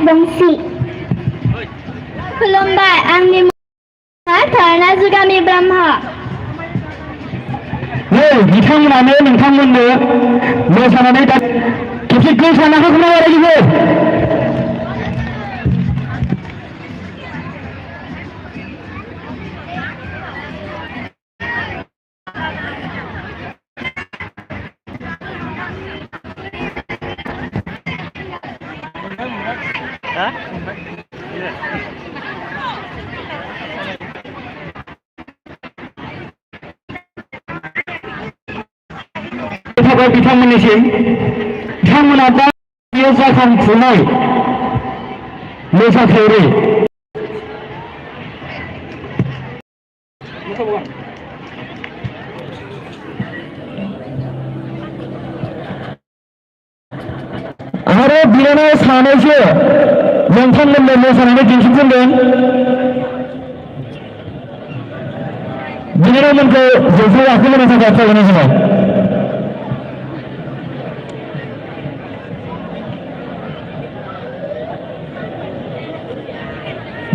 गंसि खुलुमबाय आंनि मुङा धारणा जुगामि ब्रह्म नै बिथांमोनानो नोंथांमोननो मोसानानै खेबसे गोसाना होग्रा रायजो थाबाय बिथांमोननिसिम बिथांमोना दा बेयो जाखांफुनाय मोसाखावरि आरो बिदिनो सानैसो नोंथांमोननो मोसानानै दिन्थिफुंगोन बिनानावमोनखौ जौसायाव गाखोहोनो थाखाय खावलायनाय जाबाय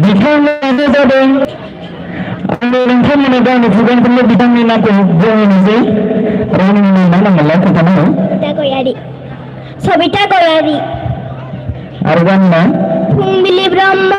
बिथांमोनानो जादों आङो नोंथांमोननो गावनि खुगानिफ्रायनो बिथांनि नामखौ बुंहोनोसै रावनि मुङा मा नाममोनलाय खोन्थानो हो सबिता गयारि आरो गावनि नाम फुंबिलि ब्रह्म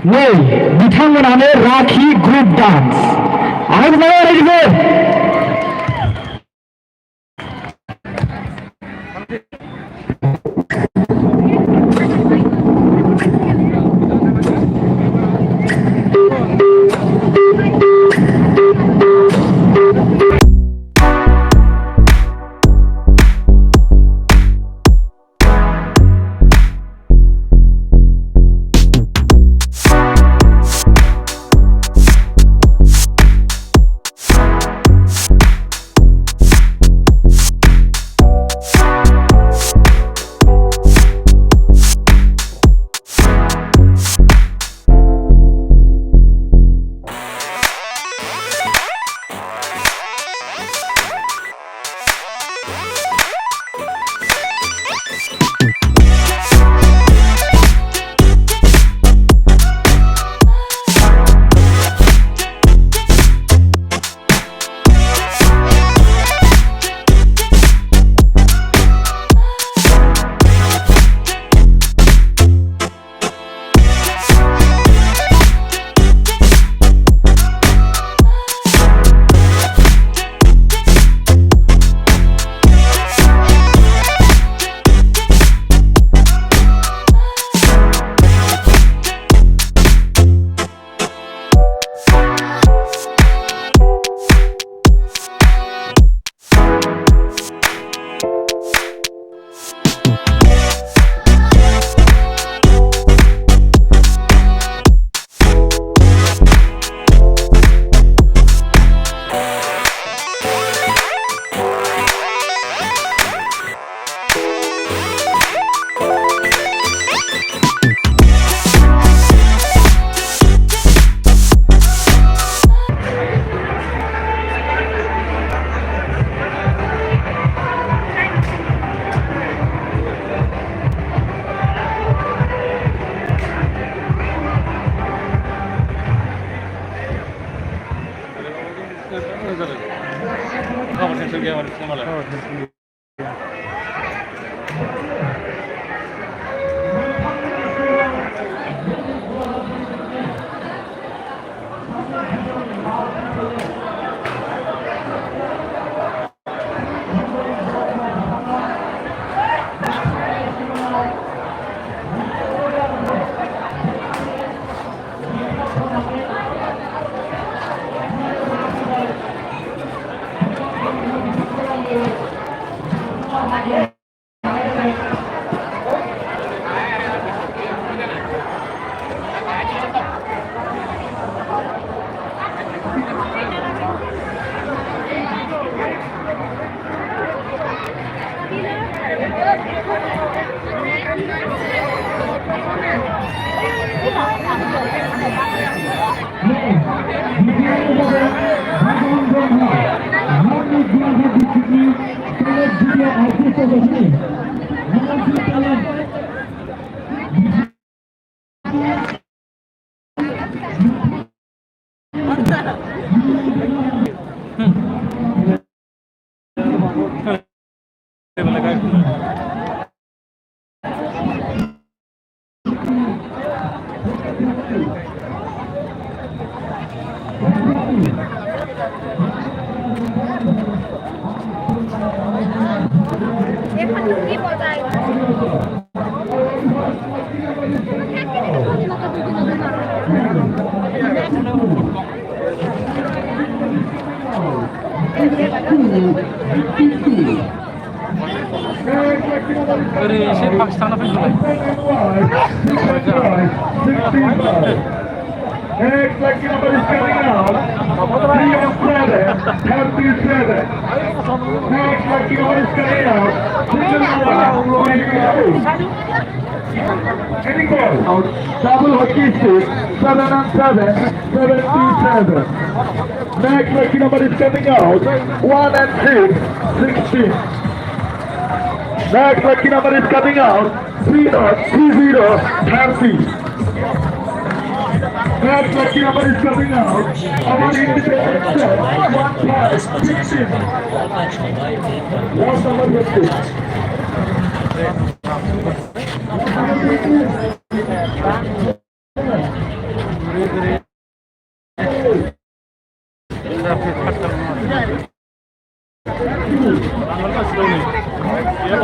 नै बिथांमोनानो राखि ग्रुप डान्स आरो रायजो Şey Pakistan'a falan. Next lucky number is coming out. 3 on 7, 37. Next lucky number is coming out. Single number, 22. Any ball out. Double hockey stick, 7 on 7, 77. Next lucky number is coming out. 1 and 6, 16. Next lucky number is coming out. 30, 30, 30. Next lucky number is coming out. Our independent set, 1, 5, 16. Last number 50.